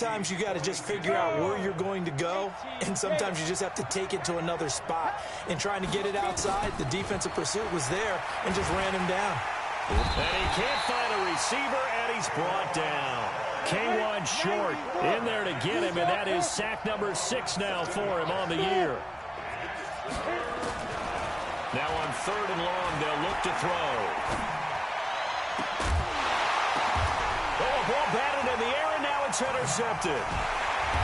Sometimes you got to just figure out where you're going to go, and sometimes you just have to take it to another spot. In trying to get it outside, the defensive pursuit was there and just ran him down. And he can't find a receiver, and he's brought down. K1 short in there to get him, and that is sack number 6 now for him on the year. Now on 3rd and long, they'll look to throw. Oh, ball batted in the air, and now it's intercepted.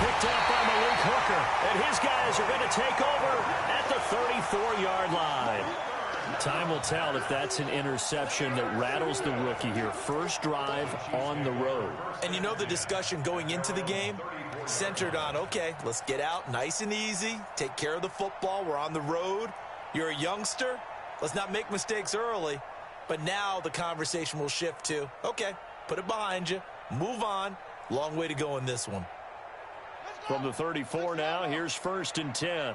Picked up by Malik Hooker, and his guys are going to take over at the 34-yard line. Time will tell if that's an interception that rattles the rookie here. First drive on the road. And you know the discussion going into the game? Centered on, okay, let's get out nice and easy, take care of the football, we're on the road. You're a youngster, let's not make mistakes early. But now the conversation will shift to, okay, put it behind you, move on. Long way to go in this one. From the 34 now, here's 1st and 10.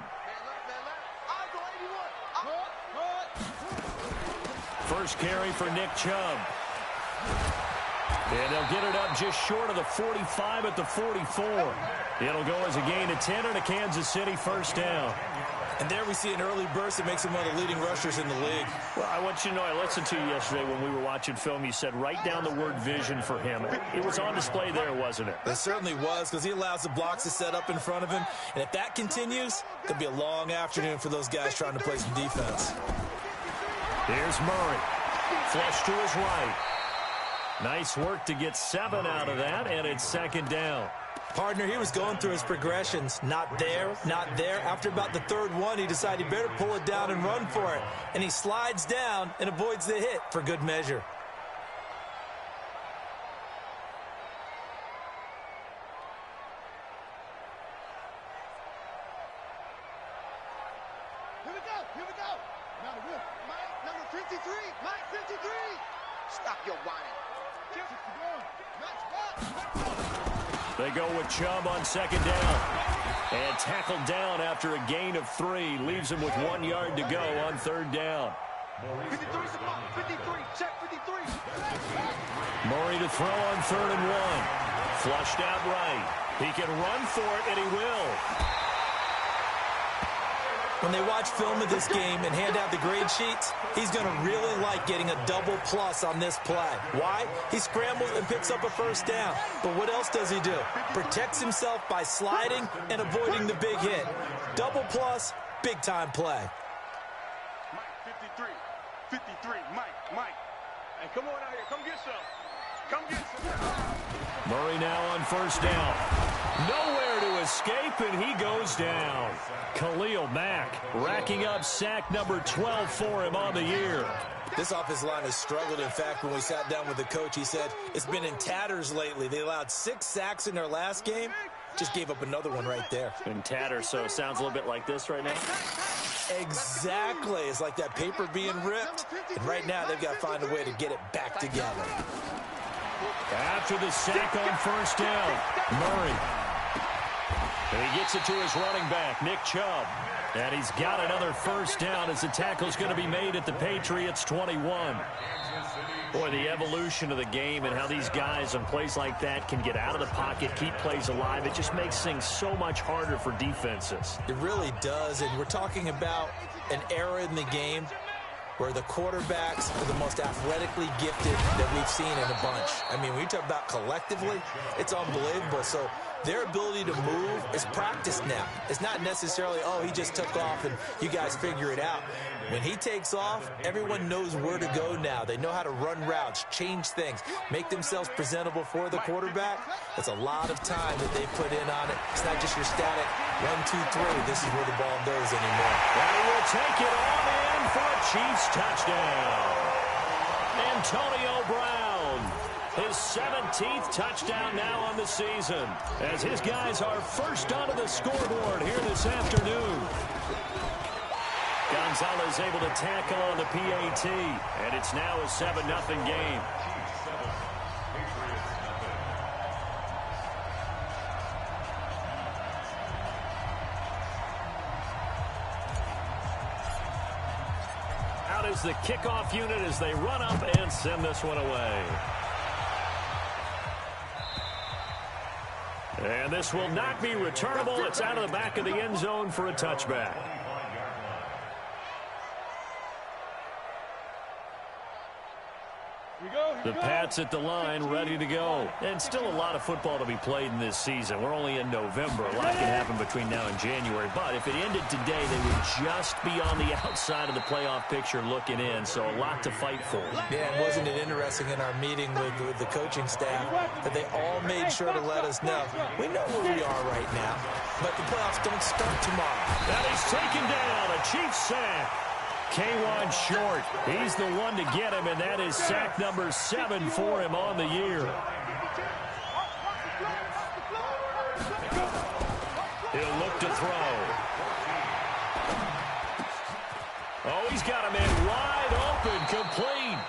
First carry for Nick Chubb. And they'll get it up just short of the 45 at the 44. It'll go as a gain of 10 and a Kansas City first down. And there we see an early burst that makes him one of the leading rushers in the league. Well, I want you to know, I listened to you yesterday when we were watching film. You said write down the word vision for him. It was on display there, wasn't it? It certainly was, because he allows the blocks to set up in front of him. And if that continues, it could be a long afternoon for those guys trying to play some defense. Here's Murray. Flush to his right. Nice work to get 7 out of that, and it's 2nd down. Partner, he was going through his progressions. Not there, not there. After about the 3rd one, he decided he better pull it down and run for it. And he slides down and avoids the hit for good measure. Here we go. Number 53, Mike 53. Stop your whining. They go with Chubb on 2nd down. And tackled down after a gain of 3. Leaves him with 1 yard to go on 3rd down. 53, 53, check 53. Murray to throw on 3rd and 1. Flushed out right. He can run for it, and he will. When they watch film of this game and hand out the grade sheets, he's going to really like getting a double plus on this play. Why? He scrambles and picks up a first down. But what else does he do? Protects himself by sliding and avoiding the big hit. Double plus, big-time play. Mike 53, 53, Mike. Hey, come on out here. Come get some. Come get some. Murray now on 1st down. Nowhere to escape, and he goes down. Khalil Mack racking up sack number 12 for him on the year. This offensive line has struggled. In fact, when we sat down with the coach, he said it's been in tatters lately. They allowed 6 sacks in their last game. Just gave up another one right there. In tatters, so it sounds a little bit like this right now. Exactly. It's like that paper being ripped. And right now, they've got to find a way to get it back together. After the sack on 1st down, Murray. And he gets it to his running back, Nick Chubb. And he's got another first down as the tackle's going to be made at the Patriots' 21. Boy, the evolution of the game and how these guys on plays like that can get out of the pocket, keep plays alive, it just makes things so much harder for defenses. It really does, and we're talking about an era in the game where the quarterbacks are the most athletically gifted that we've seen in a bunch. I mean, when you talk about collectively, it's unbelievable. So their ability to move is practiced now. It's not necessarily, oh, he just took off and you guys figure it out. When he takes off, everyone knows where to go now. They know how to run routes, change things, make themselves presentable for the quarterback. It's a lot of time that they put in on it. It's not just your static 1, 2, 3. This is where the ball goes anymore. And he will take it on in for a Chiefs touchdown. Antonio Brown, his 17th touchdown now on the season, as his guys are first onto the scoreboard here this afternoon. Gonzalez able to tackle on the PAT, and it's now a 7-0 game. Out is the kickoff unit as they run up and send this one away. And this will not be returnable. It's out of the back of the end zone for a touchback. The Pats at the line, ready to go. And still a lot of football to be played in this season. We're only in November. A lot can happen between now and January. But if it ended today, they would just be on the outside of the playoff picture looking in. So a lot to fight for. Yeah, and wasn't it interesting in our meeting with the coaching staff that they all made sure to let us know, we know where we are right now, but the playoffs don't start tomorrow. That is taken down. A Chiefs sack. K1 short. He's the one to get him, and that is sack number 7 for him on the year. He'll look to throw. Oh, he's got a man wide open, complete.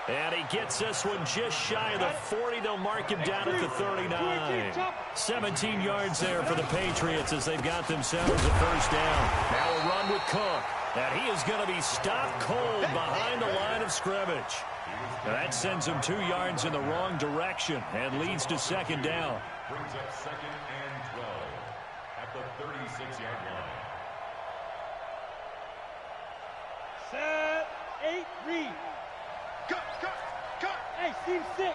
And he gets this one just shy of the 40. They'll mark him down at the 39. 17 yards there for the Patriots as they've got themselves a first down. Now a run with Cook. And he is going to be stopped cold behind the line of scrimmage. Now that sends him 2 yards in the wrong direction and leads to second down. Brings up 2nd and 12 at the 36-yard line. Set, 8, read. Cut. Hey, Steve 6.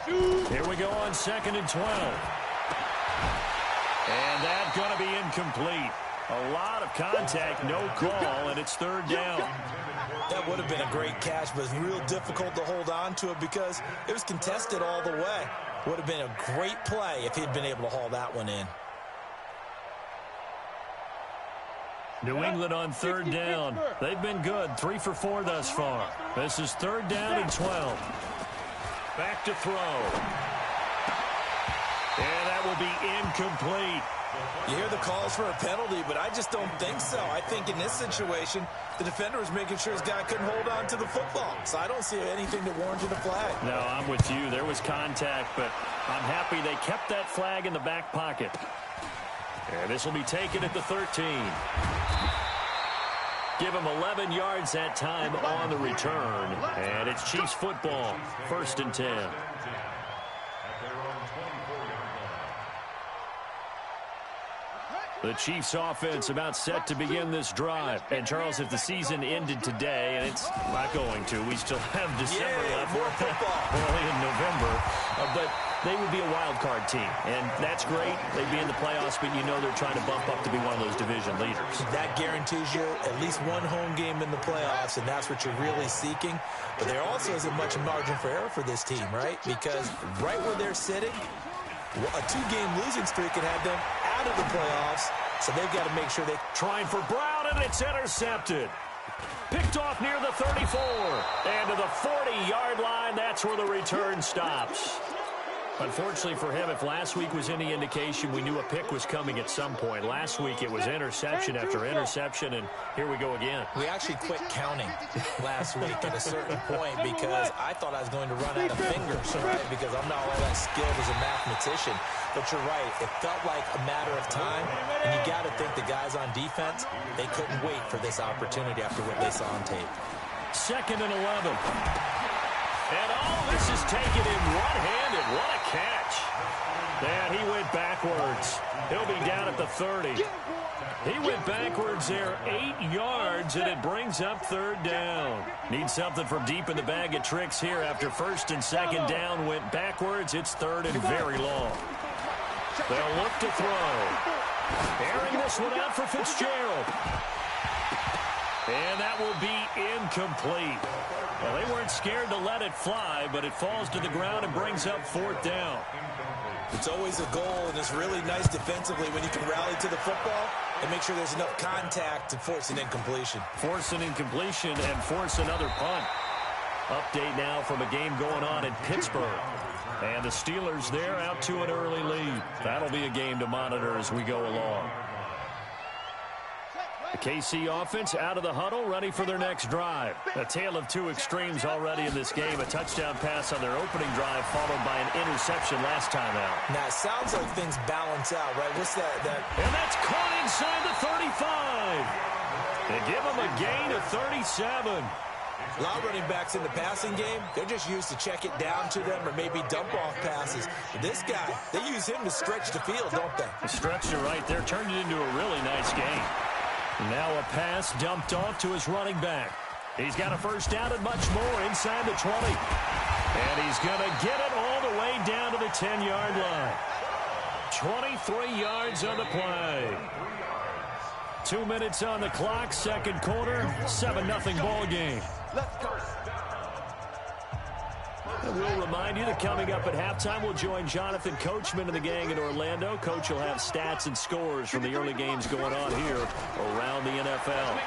Shoot. Here we go on 2nd and 12. And that's going to be incomplete. A lot of contact, no call, and it's third down. That would have been a great catch, but it's real difficult to hold on to it because it was contested all the way. Would have been a great play if he'd been able to haul that one in. New England on third down. They've been good, 3 for 4 thus far. This is third down and 12. Back to throw. And that will be incomplete. You hear the calls for a penalty, but I just don't think so. I think in this situation, the defender was making sure his guy couldn't hold on to the football. So I don't see anything that warranted a flag. No, I'm with you. There was contact, but I'm happy they kept that flag in the back pocket. And this will be taken at the 13. Give him 11 yards that time on the return. And it's Chiefs football, 1st and 10. The Chiefs offense about set to begin this drive. And, Charles, if the season ended today, and it's not going to, we still have December left. More football. Early in November. But they would be a wild card team. And that's great. They'd be in the playoffs, but you know they're trying to bump up to be one of those division leaders. That guarantees you at least one home game in the playoffs, and that's what you're really seeking. But there also isn't much margin for error for this team, right? Because right where they're sitting, a 2-game losing streak could have them out of the playoffs, so they've got to make sure they... Trying for Brown, and it's intercepted. Picked off near the 34. And to the 40-yard line, that's where the return stops. Unfortunately for him, if last week was any indication, we knew a pick was coming at some point. Last week it was interception after interception, and here we go again. We actually quit counting last week at a certain point because I thought I was going to run out of fingers, right? Because I'm not all that skilled as a mathematician. But you're right. It felt like a matter of time, and you got to think the guys on defense, they couldn't wait for this opportunity after what they saw on tape. 2nd and 11. And this is taken in one-handed. What a catch. And he went backwards. He'll be down at the 30. He went backwards there 8 yards, and it brings up third down. Need something from deep in the bag of tricks here after 1st and 2nd down. Went backwards. It's 3rd and very long. They'll look to throw. Airing this one out for Fitzgerald. And that will be incomplete. Well, they weren't scared to let it fly, but it falls to the ground and brings up 4th down. It's always a goal, and it's really nice defensively when you can rally to the football and make sure there's enough contact to force an incompletion. Force an incompletion and force another punt. Update now from a game going on in Pittsburgh. And the Steelers there out to an early lead. That'll be a game to monitor as we go along. The KC offense out of the huddle, ready for their next drive. A tale of 2 extremes already in this game. A touchdown pass on their opening drive, followed by an interception last time out. Now, it sounds like things balance out, right? What's that? And that's caught inside the 35. They give him a gain of 37. A lot of running backs in the passing game, they're just used to check it down to them or maybe dump off passes. But this guy, they use him to stretch the field, don't they? Stretched it right there, turned it into a really nice game. Now a pass dumped off to his running back. He's got a first down and much more inside the 20. And he's going to get it all the way down to the 10-yard line. 23 yards on the play. 2 minutes on the clock, second quarter, 7-0 ball game. And we'll remind you that coming up at halftime, we'll join Jonathan Coachman and the gang in Orlando. Coach will have stats and scores from the early games going on here around the NFL.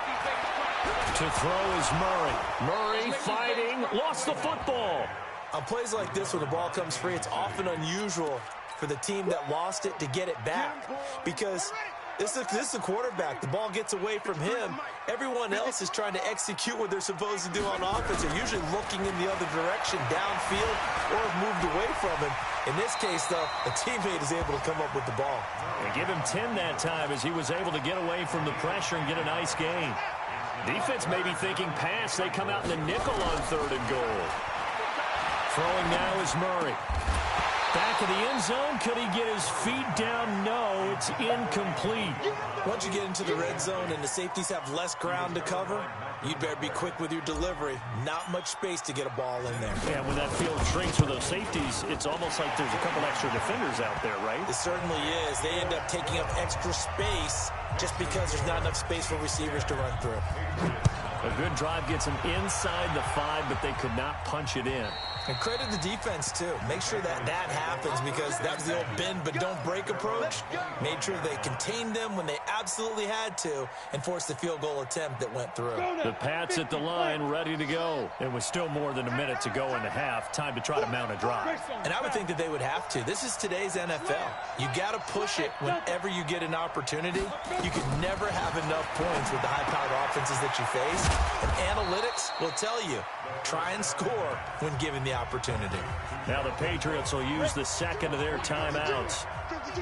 To throw is Murray. Murray fighting, lost the football. On plays like this where the ball comes free, it's often unusual for the team that lost it to get it back because this is the quarterback. The ball gets away from him. Everyone else is trying to execute what they're supposed to do on offense. They're usually looking in the other direction, downfield, or have moved away from him. In this case, though, a teammate is able to come up with the ball. They give him 10 that time as he was able to get away from the pressure and get a nice gain. Defense may be thinking pass. They come out in the nickel on 3rd and goal. Throwing now is Murray. Back of the end zone. Could he get his feet down? No, it's incomplete. Once you get into the red zone and the safeties have less ground to cover, you'd better be quick with your delivery. Not much space to get a ball in there. Yeah, when that field shrinks with those safeties, it's almost like there's a couple extra defenders out there, right? It certainly is. They end up taking up extra space just because there's not enough space for receivers to run through. A good drive gets them inside the 5, but they could not punch it in. And credit the defense, too. Make sure that happens because that was the old bend but don't break approach. Made sure they contained them when they absolutely had to and forced the field goal attempt that went through. The Pats at the line ready to go. It was still more than a minute to go in the half. Time to try to mount a drive. And I would think that they would have to. This is today's NFL. You got to push it whenever you get an opportunity. You can never have enough points with the high-powered offenses that you face. And analytics will tell you, try and score when given the opportunity. Now the Patriots will use the second of their timeouts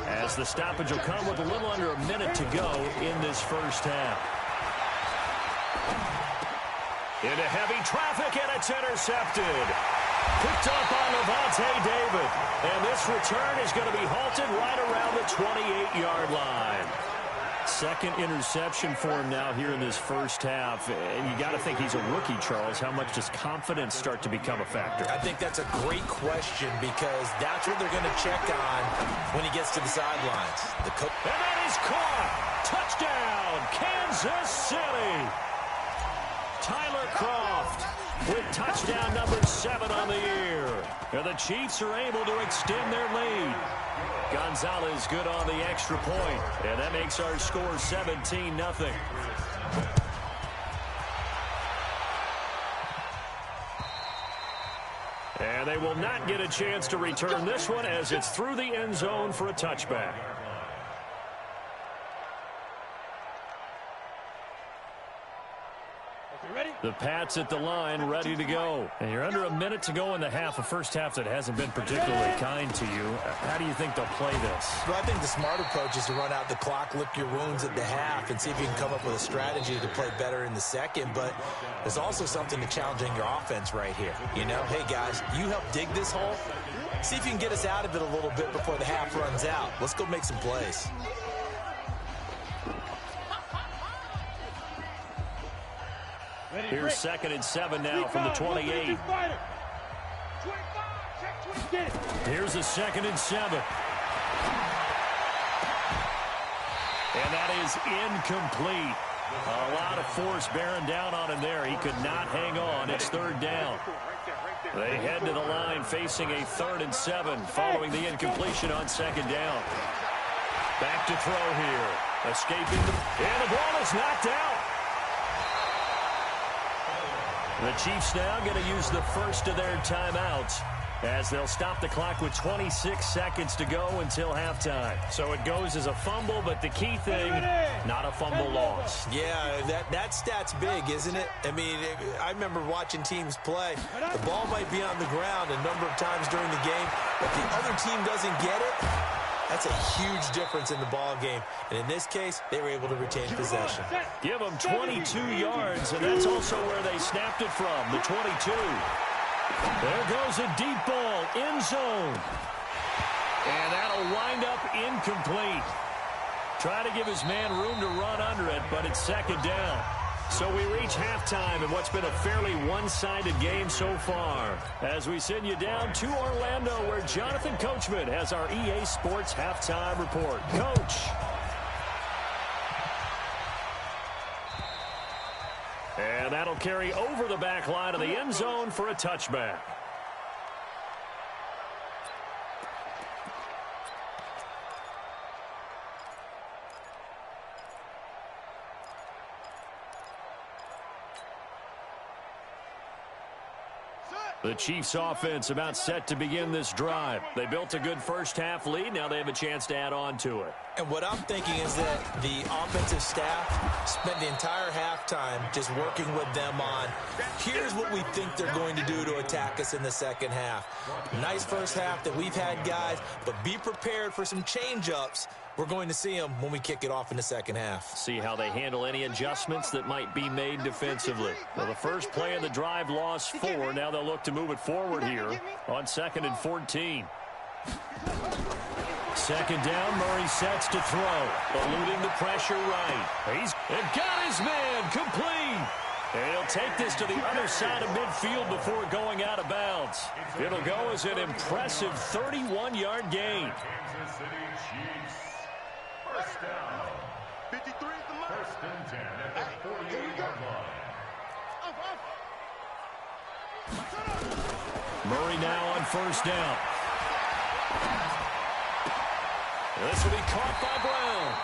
as the stoppage will come with a little under a minute to go in this first half. Into heavy traffic, and it's intercepted. Picked up by Levante David. And this return is going to be halted right around the 28-yard line. Second interception for him now here in this first half. And you got to think he's a rookie, Charles. How much does confidence start to become a factor? I think that's a great question because that's what they're going to check on when he gets to the sidelines. And that is caught. Touchdown, Kansas City. Tyler Kroft with touchdown number 7 on the year. And the Chiefs are able to extend their lead. Gonzalez good on the extra point. And that makes our score 17-0. And they will not get a chance to return this one as it's through the end zone for a touchback. The Pats at the line, ready to go. And you're under a minute to go in the half, a first half that hasn't been particularly kind to you. How do you think they'll play this? Well, I think the smart approach is to run out the clock, lick your wounds at the half, and see if you can come up with a strategy to play better in the second. But there's also something to challenging your offense right here. You know, hey, guys, you help dig this hole. See if you can get us out of it a little bit before the half runs out. Let's go make some plays. Here's 2nd and 7 now from the 28. Here's a 2nd and 7. And that is incomplete. A lot of force bearing down on him there. He could not hang on. It's 3rd down. They head to the line facing a 3rd and 7 following the incompletion on 2nd down. Back to throw here. Escaping. And the ball is knocked out. The Chiefs now going to use the first of their timeouts as they'll stop the clock with 26 seconds to go until halftime. So it goes as a fumble, but the key thing, not a fumble loss. Yeah, that stat's big, isn't it? I mean, I remember watching teams play. The ball might be on the ground a number of times during the game, but the other team doesn't get it. That's a huge difference in the ball game. And in this case, they were able to retain possession. Give them 22 yards, and that's also where they snapped it from, the 22. There goes a deep ball, end zone. And that'll wind up incomplete. Try to give his man room to run under it, but it's second down. So we reach halftime in what's been a fairly one-sided game so far. As we send you down to Orlando, where Jonathan Coachman has our EA Sports Halftime Report. Coach. And that'll carry over the back line of the end zone for a touchback. The Chiefs offense about set to begin this drive. They built a good first-half lead. Now they have a chance to add on to it. And what I'm thinking is that the offensive staff spent the entire halftime just working with them on, here's what we think they're going to do to attack us in the second half. Nice first half that we've had, guys, but be prepared for some change-ups. We're going to see them when we kick it off in the second half. See how they handle any adjustments that might be made defensively. Well, the first play of the drive lost 4. Now they'll look to move it forward here on 2nd and 14. Second down, Murray sets to throw. Eluding the pressure right. He's got his man complete. And he'll take this to the other side of midfield before going out of bounds. It'll go as an impressive 31-yard gain. Kansas City Chiefs. First down. 53 is the mark. First and 10 at the 48-yard line. Murray now on first down. This will be caught by Brown.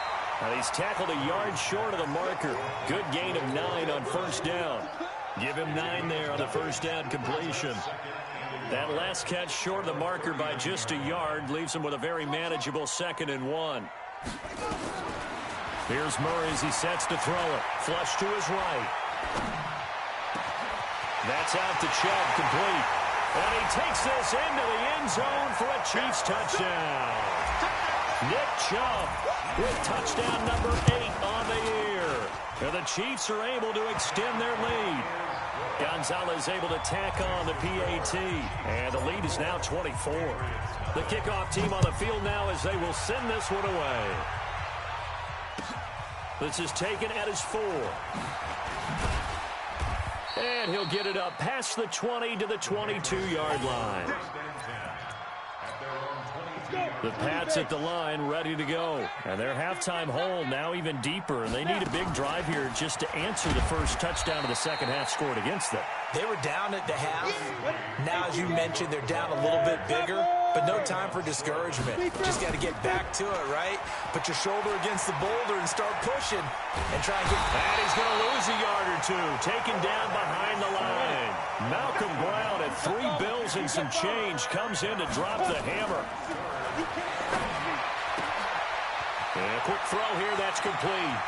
Now he's tackled a yard short of the marker. Good gain of 9 on first down. Give him 9 there on the first down completion. That last catch short of the marker by just a yard leaves him with a very manageable 2nd and 1. Here's Murray as he sets to throw it. Flush to his right. That's out to Chubb, complete. And he takes this into the end zone for a Chiefs touchdown. Nick Chubb with touchdown number 8 on the year. And the Chiefs are able to extend their lead. Gonzalez able to tack on the PAT. And the lead is now 24. The kickoff team on the field now as they will send this one away. This is taken at his 4. And he'll get it up past the 20 to the 22-yard line. The Pats at the line, ready to go. And their halftime hole now even deeper. And they need a big drive here just to answer the first touchdown of the second half scored against them. They were down at the half. Now, as you mentioned, they're down a little bit bigger, but no time for discouragement. Just got to get back to it, right? Put your shoulder against the boulder and start pushing and try and get... And he's going to lose a yard or 2. Taken down behind the line. Malcolm Brown at 3 bills and some change comes in to drop the hammer. And a quick throw here, that's complete.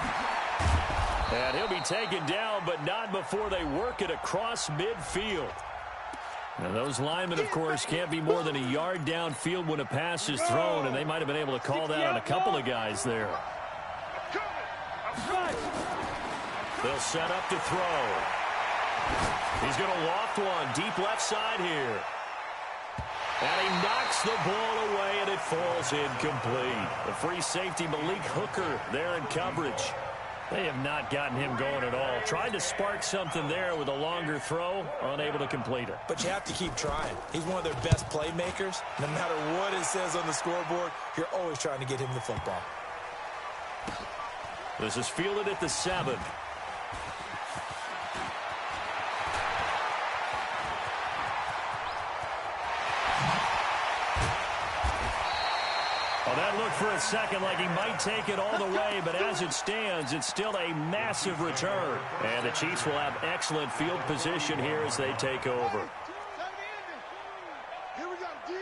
And he'll be taken down, but not before they work it across midfield. Now, those linemen, of course, can't be more than a yard downfield when a pass is thrown, and they might have been able to call that on a couple of guys there. They'll set up to throw. He's going to loft one deep left side here. And he knocks the ball away, and it falls incomplete. The free safety, Malik Hooker, there in coverage. They have not gotten him going at all. Tried to spark something there with a longer throw, unable to complete it. But you have to keep trying. He's one of their best playmakers. No matter what it says on the scoreboard, you're always trying to get him the football. This is fielded at the 7. That looked for a second like he might take it all the way, but as it stands, it's still a massive return. And the Chiefs will have excellent field position here as they take over. Here we go, D.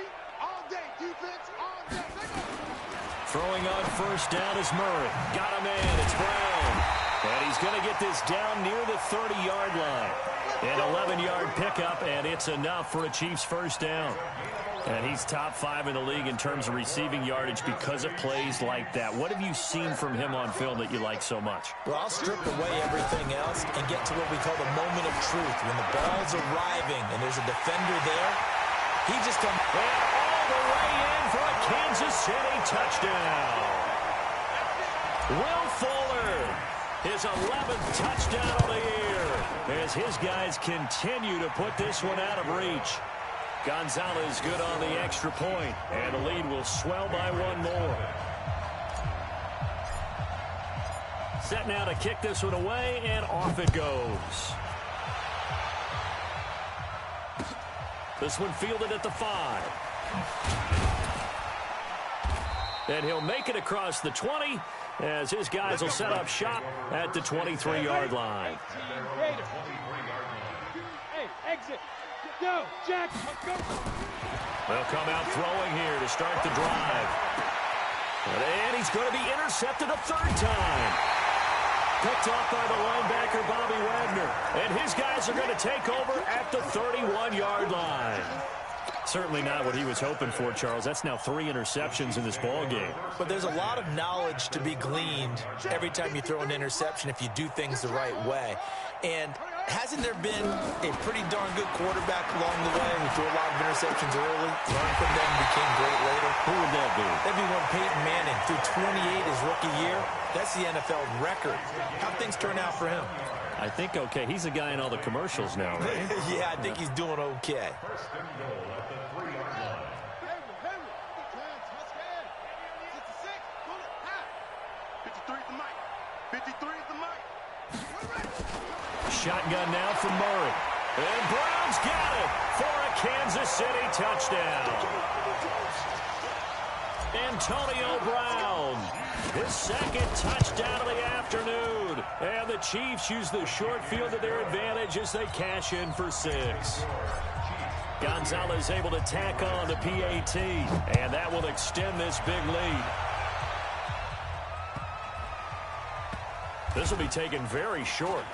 All day. Defense, all day. Throwing on first down is Murray. Got a man. It's Brown. And he's going to get this down near the 30-yard line. An 11-yard pickup, and it's enough for a Chiefs first down. And he's top 5 in the league in terms of receiving yardage because of plays like that. What have you seen from him on film that you like so much? Well, I'll strip away everything else and get to what we call the moment of truth. When the ball's arriving and there's a defender there, he just comes all the way in for a Kansas City touchdown. Will Fuller, his 11th touchdown of the year, as his guys continue to put this one out of reach. Gonzalez good on the extra point, and the lead will swell by one more. Set now to kick this one away, and off it goes. This one fielded at the 5. And he'll make it across the 20, as his guys will set up shop at the 23-yard line. Hey, exit. Go, Jack. Go. They'll come out throwing here to start the drive. And he's going to be intercepted a third time. Picked off by the linebacker, Bobby Wagner. And his guys are going to take over at the 31-yard line. Certainly not what he was hoping for, Charles. That's now 3 interceptions in this ball game. But there's a lot of knowledge to be gleaned every time you throw an interception if you do things the right way. And hasn't there been a pretty darn good quarterback along the way who threw a lot of interceptions early, learned from them, and became great later? Who would that be? That'd be one Peyton Manning threw 28 his rookie year. That's the NFL record. How'd things turn out for him? I think okay. He's a guy in all the commercials now, right? Yeah, I think he's doing okay. Shotgun now from Murray. And Brown's got it for a Kansas City touchdown. Antonio Brown, his second touchdown of the afternoon. And the Chiefs use the short field to their advantage as they cash in for 6. Gonzalez able to tack on the PAT, and that will extend this big lead. This will be taken very short.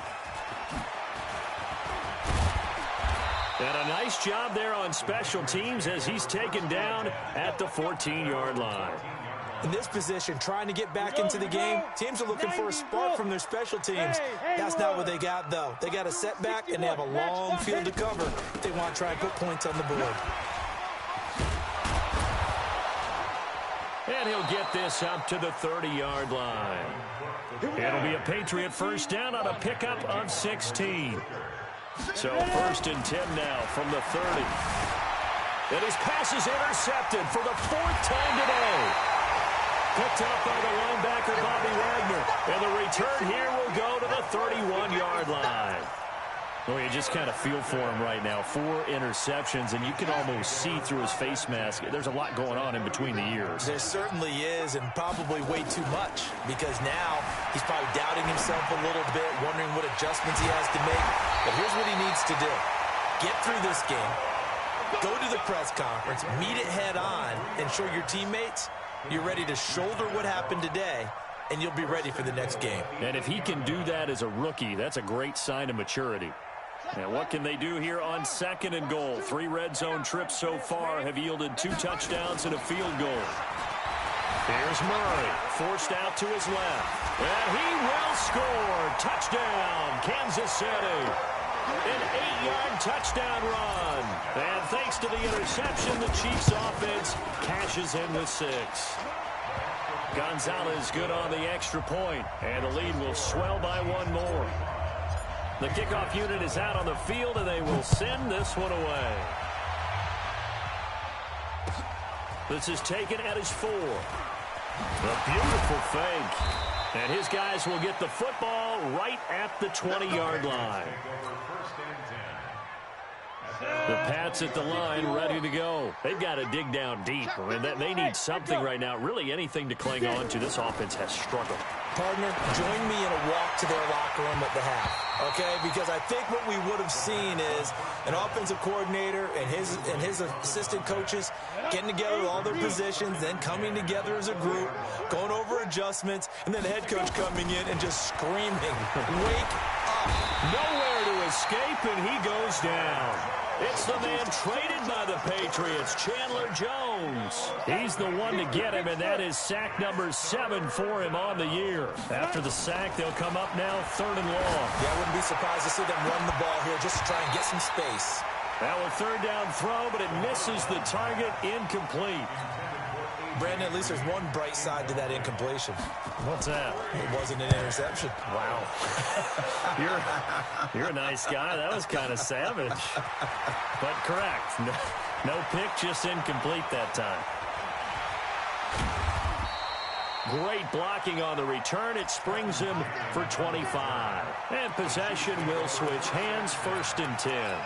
And a nice job there on special teams as he's taken down at the 14-yard line. In this position, trying to get back into the game, teams are looking for a spark from their special teams. That's not what they got, though. They got a setback, and they have a long field to cover if they want to try and put points on the board. And he'll get this up to the 30-yard line. It'll be a Patriot first down on a pickup of 16. So 1st and 10 now from the 30. And his pass is intercepted for the 4th time today. Picked up by the linebacker, Bobby Wagner. And the return here will go to the 31-yard line. Well, you just kind of feel for him right now. 4 interceptions, and you can almost see through his face mask. There's a lot going on in between the ears. There certainly is, and probably way too much, because now he's probably doubting himself a little bit, wondering what adjustments he has to make. But here's what he needs to do. Get through this game, go to the press conference, meet it head on, and show your teammates you're ready to shoulder what happened today, and you'll be ready for the next game. And if he can do that as a rookie, that's a great sign of maturity. And what can they do here on 2nd and goal? 3 red zone trips so far have yielded 2 touchdowns and a field goal. Here's Murray, forced out to his left. And he will score. Touchdown, Kansas City. An 8-yard touchdown run. And thanks to the interception, the Chiefs offense cashes in with 6. Gonzalez good on the extra point, and the lead will swell by 1 more. The kickoff unit is out on the field, and they will send this one away. This is taken at his 4. A beautiful fake. And his guys will get the football right at the 20-yard line. The Pats at the line, ready to go. They've got to dig down deep. I mean, they need something right now, really anything to cling on to. This offense has struggled. Partner, join me in a walk to their locker room at the half, okay? Because I think what we would have seen is an offensive coordinator and his assistant coaches getting together with all their positions, then coming together as a group, going over adjustments, and then the head coach coming in and just screaming, wake up. Nowhere to escape, and he goes down. It's the man traded by the Patriots, Chandler Jones. He's the one to get him, and that is sack number 7 for him on the year. After the sack, they'll come up now 3rd and long. Yeah, I wouldn't be surprised to see them run the ball here just to try and get some space. Now a 3rd down throw, but it misses the target, incomplete. Brandon, at least there's one bright side to that incompletion. What's that? It wasn't an interception. Wow. You're a nice guy. That was kind of savage. But correct. No pick, just incomplete that time. Great blocking on the return. It springs him for 25. And possession will switch hands, 1st and 10.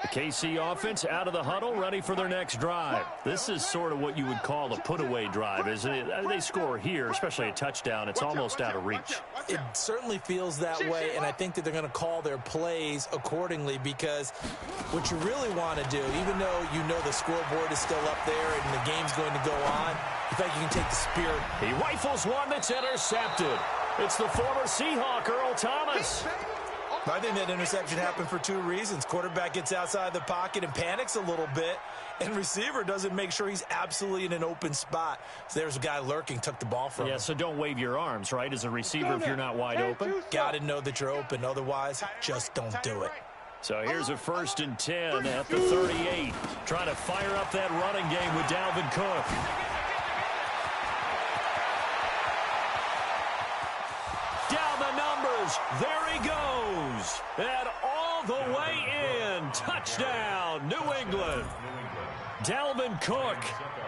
The KC offense out of the huddle, ready for their next drive. This is sort of what you would call a put-away drive, isn't it? They score here, especially a touchdown. It's almost out of reach. It certainly feels that way, and I think that they're going to call their plays accordingly because what you really want to do, even though you know the scoreboard is still up there and the game's going to go on, you think you can take the spirit. He rifles one that's intercepted. It's the former Seahawk, Earl Thomas. I think that interception happened for 2 reasons. Quarterback gets outside the pocket and panics a little bit, and receiver doesn't make sure he's absolutely in an open spot. So there's a guy lurking, took the ball from him. Yeah, so don't wave your arms, right, as a receiver if you're not wide open. Got to know that you're open. Otherwise, just don't do it. So here's a 1st and 10 at the 38. Trying to fire up that running game with Dalvin Cook. Down the numbers. There he goes. And all the way in. Touchdown, New England. Dalvin Cook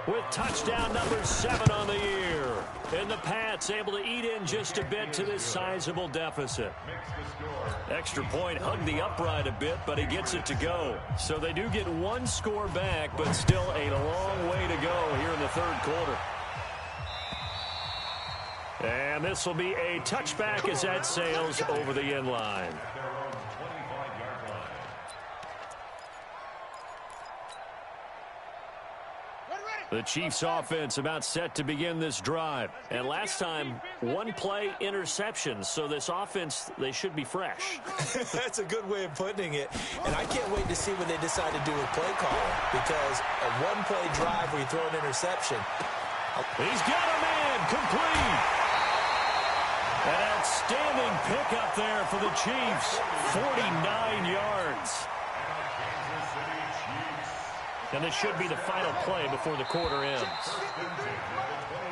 with touchdown number 7 on the year. And the Pats able to eat in just a bit to this sizable deficit. Extra point hugged the upright a bit, but he gets it to go. So they do get 1 score back, but still a long way to go here in the 3rd quarter. And this will be a touchback as that sails over the end line. The Chiefs offense about set to begin this drive. And last time, 1-play interception. So this offense, they should be fresh. That's a good way of putting it. And I can't wait to see what they decide to do with play calling. Because a 1-play drive where you throw an interception. He's got a man complete. An outstanding pickup there for the Chiefs. 49 yards. And this should be the final play before the quarter ends.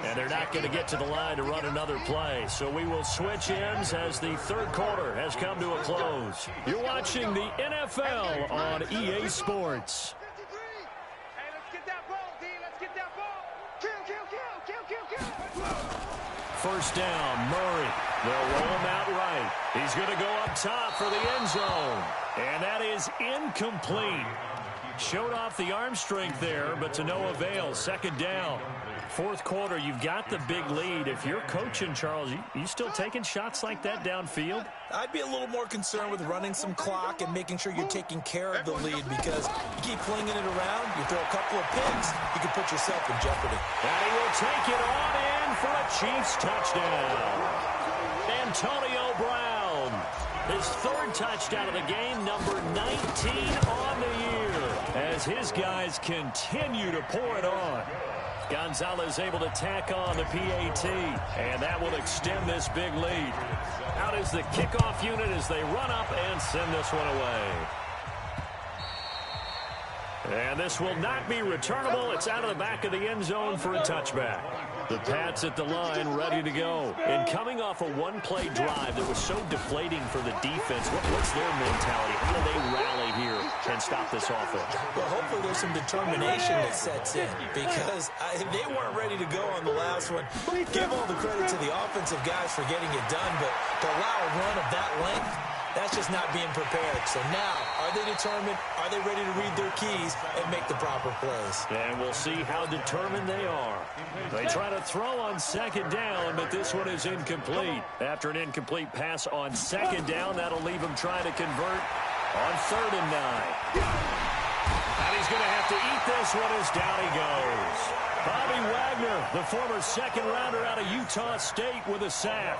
And they're not going to get to the line to run another play. So we will switch ends as the 3rd quarter has come to a close. You're watching the NFL on EA Sports. Hey, let's get that ball, D. Let's get that ball. Kill. 1st down, Murray. They'll roll him out right. He's going to go up top for the end zone. And that is incomplete. Showed off the arm strength there, but to no avail. 2nd down. 4th quarter, you've got the big lead. If you're coaching, Charles, you still taking shots like that downfield? I'd be a little more concerned with running some clock and making sure you're taking care of the lead because you keep flinging it around, you throw a couple of picks, you can put yourself in jeopardy. And he will take it on in for a Chiefs touchdown. Antonio Brown, his 3rd touchdown of the game, number 19 on the year, as his guys continue to pour it on. Gonzalez able to tack on the PAT, and that will extend this big lead. Out is the kickoff unit as they run up and send this one away. And this will not be returnable. It's out of the back of the end zone for a touchback. The Pats at the line ready to go. And coming off a 1-play drive that was so deflating for the defense, what's their mentality? How do they rally here and stop this offense? Well, hopefully there's some determination that sets in because they weren't ready to go on the last one. Give all the credit to the offensive guys for getting it done, but to allow a run of that length, that's just not being prepared. So now, are they determined? Are they ready to read their keys and make the proper plays? And we'll see how determined they are. They try to throw on 2nd down, but this one is incomplete. After an incomplete pass on 2nd down, that'll leave him trying to convert on 3rd and 9. And he's going to have to eat this one as down he goes. Bobby Wagner, the former second-rounder out of Utah State, with a sack.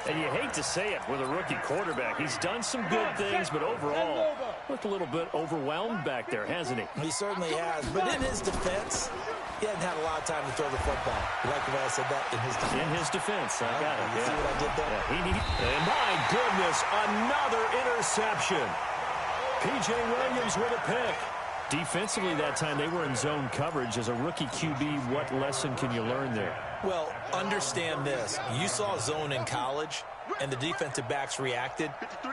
And you hate to say it with a rookie quarterback. He's done some good things, but overall, looked a little bit overwhelmed back there, hasn't he? He certainly has. But in his defense, he hasn't had a lot of time to throw the football. You like the way I said that? In his defense. In his defense. I got it. You see what I did there? Yeah, and my goodness, another interception. P.J. Williams with a pick. Defensively that time, they were in zone coverage. As a rookie QB, what lesson can you learn there? Well, understand this. You saw zone in college, and the defensive backs reacted,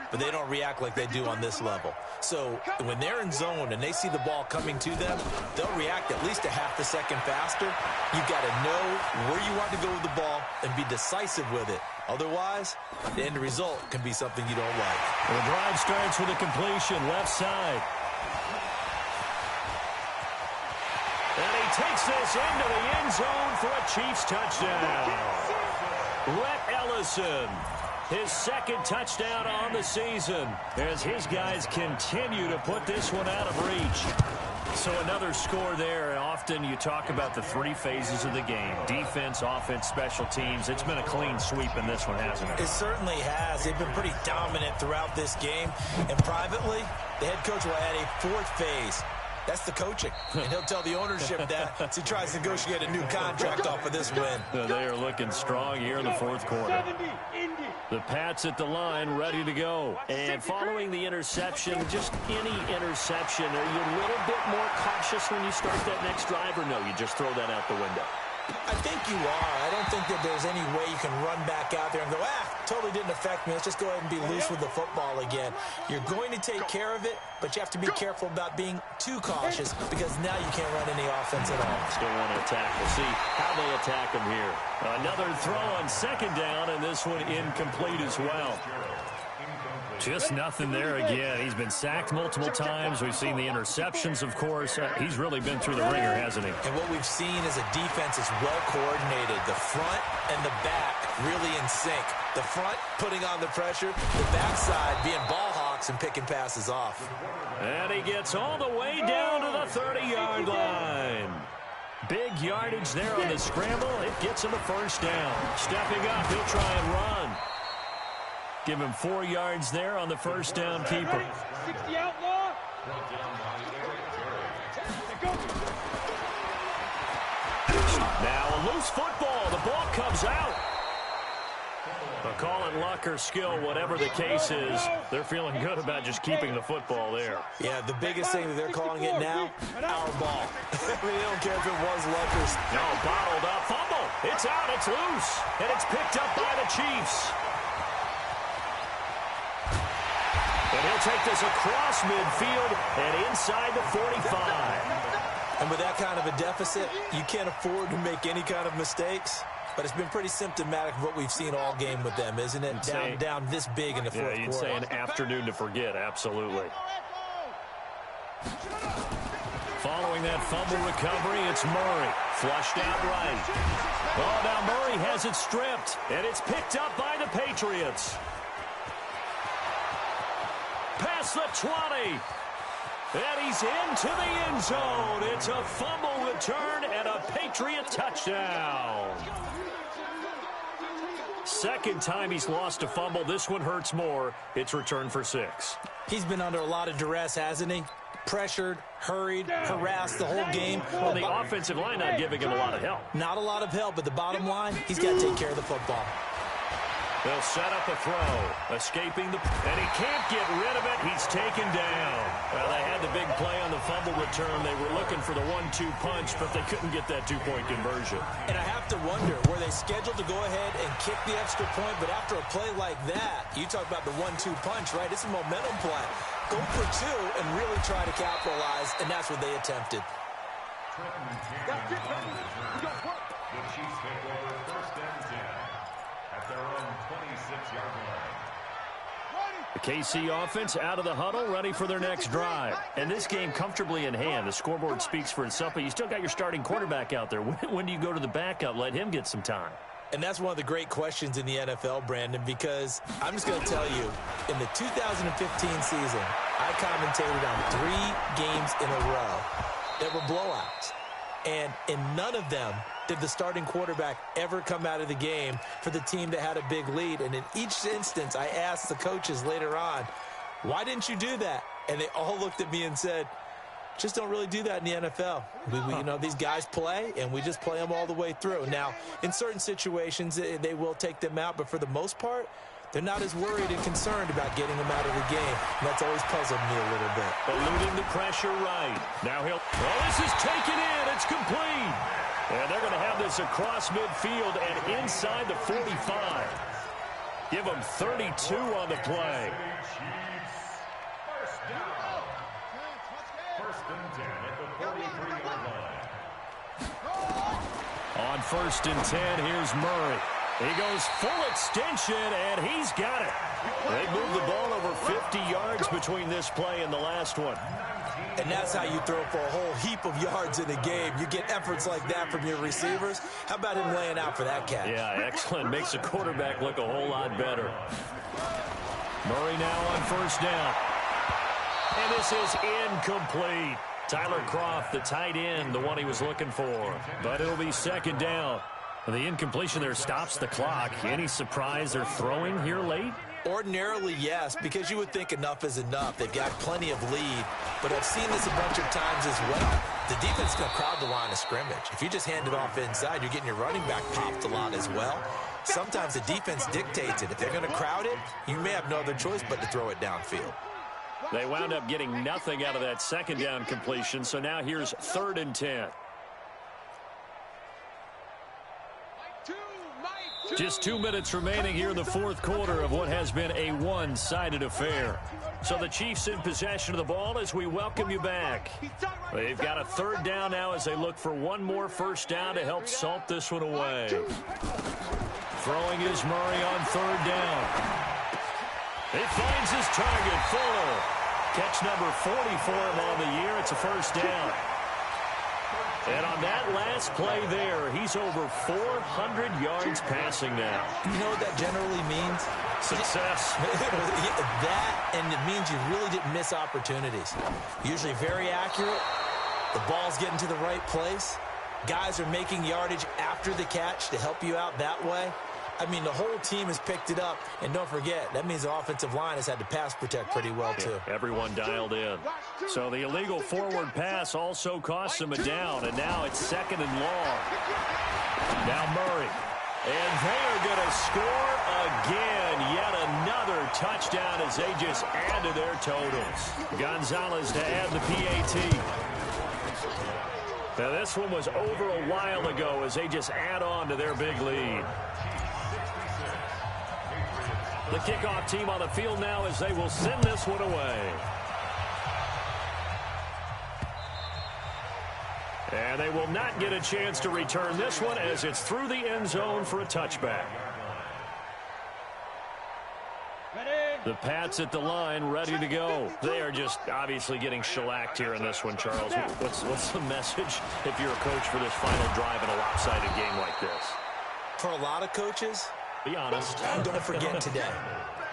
but they don't react like they do on this level. So when they're in zone and they see the ball coming to them, they'll react at least a half a second faster. You've got to know where you want to go with the ball and be decisive with it. Otherwise, the end result can be something you don't like. The drive starts with a completion, left side. And he takes this into the end zone for a Chiefs touchdown. Rhett Ellison, his second touchdown on the season, as his guys continue to put this one out of reach. So another score there, and often you talk about the three phases of the game. Defense, offense, special teams. It's been a clean sweep in this one, hasn't it? It certainly has. They've been pretty dominant throughout this game. And privately, the head coach will add a fourth phase. That's the coaching. And he'll tell the ownership that as he tries to negotiate a new contract off of this win. They are looking strong here in the fourth quarter. The Pats at the line, ready to go. And following the interception, just any interception, are you a little bit more cautious when you start that next drive, or no, you just throw that out the window? I think you are. I don't think that there's any way you can run back out there and go, totally didn't affect me. Let's just go ahead and be loose with the football again. You're going to take care of it, but you have to be careful about being too cautious because now you can't run any offense at all. Still want to attack. We'll see how they attack him here. Another throw on second down, and this one incomplete as well. Just nothing there again. He's been sacked multiple times. We've seen the interceptions, of course. He's really been through the ringer, hasn't he? And what we've seen is a defense is well coordinated. The front and the back really in sync. The front putting on the pressure, the backside being ball hawks and picking passes off. And he gets all the way down to the 30-yard line. Big yardage there on the scramble. It gets him a first down. Stepping up, he'll try and run. Give him 4 yards there on the first down keeper. 60 outlaw. Now a loose football. The ball comes out. But call it luck or skill, whatever the case is, they're feeling good about just keeping the football there. Yeah, the biggest thing that they're calling it now, our ball. I mean, they don't care if it was luck or skill. No, bottled up. Fumble. It's out. It's loose. And it's picked up by the Chiefs. And he'll take this across midfield and inside the 45. And with that kind of a deficit, you can't afford to make any kind of mistakes. But it's been pretty symptomatic of what we've seen all game with them, isn't it? Down this big in the fourth quarter. Yeah, you'd say an afternoon to forget, absolutely. Following that fumble recovery, it's Murray. Flushed out right. Oh, now Murray has it stripped, and it's picked up by the Patriots. Past the 20. And he's into the end zone. It's a fumble return and a Patriot touchdown. Second time he's lost a fumble. This one hurts more. It's returned for 6. He's been under a lot of duress, hasn't he? Pressured, hurried, harassed the whole game. Well, the offensive line not giving him a lot of help. Not a lot of help, but the bottom line, he's got to take care of the football. They'll set up a throw. Escaping the... And he can't get rid of it. He's taken down. Well, they had the big play on the fumble return. They were looking for the 1-2 punch, but they couldn't get that two-point conversion. And I have to wonder, were they scheduled to go ahead and kick the extra point? But after a play like that, you talk about the 1-2 punch, right? It's a momentum play. Go for 2 and really try to capitalize, and that's what they attempted. The Chiefs take over first and 10 at their own 26-yard line. The KC offense out of the huddle, ready for their next drive. And this game comfortably in hand. The scoreboard speaks for itself, but you still got your starting quarterback out there. When do you go to the backup? Let him get some time. And that's one of the great questions in the NFL, Brandon, because I'm just going to tell you, in the 2015 season, I commentated on 3 games in a row that were blowouts. And in none of them did the starting quarterback ever come out of the game for the team that had a big lead. And in each instance, I asked the coaches later on, why didn't you do that? And they all looked at me and said, just don't really do that in the NFL. You know, these guys play, and we just play them all the way through. Now, in certain situations, they will take them out, but for the most part, they're not as worried and concerned about getting them out of the game. And that's always puzzled me a little bit. Eluding the pressure right. Now this is taken in. It's complete. And they're going to have this across midfield and inside the 45. Give them 32 on the play. On 1st and 10, here's Murray. He goes full extension, and he's got it. They moved the ball over 50 yards between this play and the last one. And that's how you throw for a whole heap of yards in a game. You get efforts like that from your receivers. How about him laying out for that catch? Yeah, excellent. Makes the quarterback look a whole lot better. Murray now on 1st down. And this is incomplete. Tyler Kroft, the tight end, the one he was looking for. But it'll be 2nd down. The incompletion there stops the clock. Any surprise they're throwing here late? Ordinarily, yes, because you would think enough is enough. They've got plenty of lead, but I've seen this a bunch of times as well. The defense is going to crowd the line of scrimmage. If you just hand it off inside, you're getting your running back popped a lot as well. Sometimes the defense dictates it. If they're going to crowd it, you may have no other choice but to throw it downfield. They wound up getting nothing out of that 2nd down completion, so now here's 3rd and 10. Just 2 minutes remaining here in the 4th quarter of what has been a one-sided affair. So the Chiefs in possession of the ball as we welcome you back. They've got a 3rd down now as they look for one more 1st down to help salt this one away. Throwing is Murray on 3rd down. He finds his target, Fuller. Catch number 40 for him on the year. It's a 1st down. And on that last play there, he's over 400 yards passing now. You know what that generally means? Success. That, and it means you really didn't miss opportunities. Usually very accurate. The ball's getting to the right place. Guys are making yardage after the catch to help you out that way. I mean, the whole team has picked it up. And don't forget, that means the offensive line has had to pass protect pretty well, too. Everyone dialed in. So the illegal forward pass also costs them a down, and now it's 2nd and long. Now Murray. And they are going to score again. Yet another touchdown as they just add to their totals. Gonzalez to add the PAT. Now this one was over a while ago as they just add on to their big lead. The kickoff team on the field now as they will send this one away. And they will not get a chance to return this one as it's through the end zone for a touchback. The Pats at the line, ready to go. They are just obviously getting shellacked here in this one, Charles. What's the message if you're a coach for this final drive in a lopsided game like this? For a lot of coaches, be honest. Don't forget today.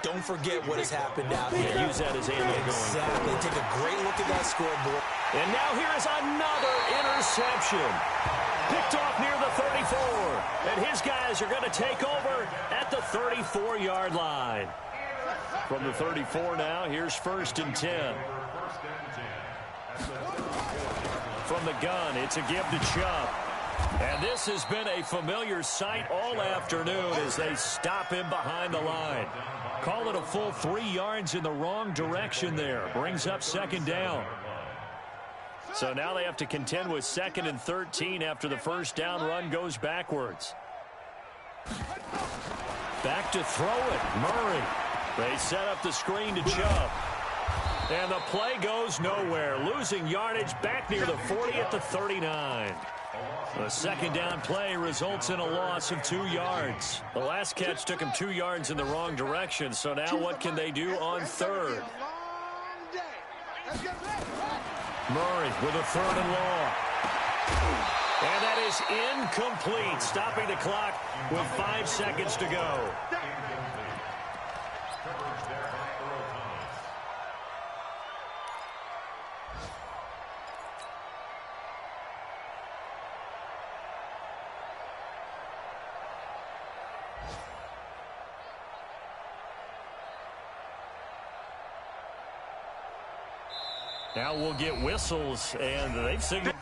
Don't forget what has happened out here. Yeah, use that as ammo going. Exactly. Take a great look at that scoreboard. And now here is another interception. Picked off near the 34. And his guys are going to take over at the 34-yard line. From the 34 now, here's 1st and 10. From the gun, it's a give to Chubb. And this has been a familiar sight all afternoon as they stop him behind the line. Call it a full 3 yards in the wrong direction there. Brings up 2nd down. So now they have to contend with 2nd and 13 after the 1st down run goes backwards. Back to throw it, Murray. They set up the screen to Chubb. And the play goes nowhere. Losing yardage back near the 40 at the 39. The 2nd down play results in a loss of 2 yards. The last catch took him 2 yards in the wrong direction. So now what can they do on 3rd? Murray with a 3rd and long. And that is incomplete, stopping the clock with 5 seconds to go. Now we'll get whistles, and they've signaled.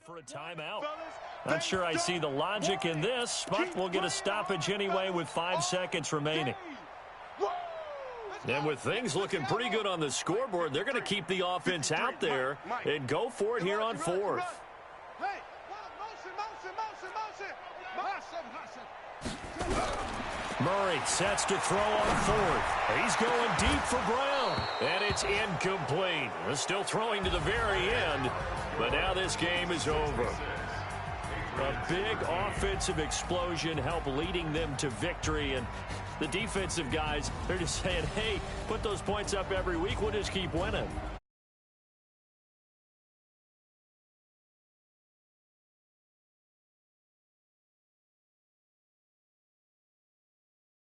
For a timeout. Not sure I see the logic in this, but we'll get a stoppage anyway with 5 seconds remaining. And with things looking pretty good on the scoreboard, they're going to keep the offense out there and go for it here on 4th. Murray sets to throw on 4th. He's going deep for Brown, and it's incomplete. They're still throwing to the very end, but now this game is over. A big offensive explosion helped leading them to victory, and the defensive guys, they're just saying, hey, put those points up every week, we'll just keep winning.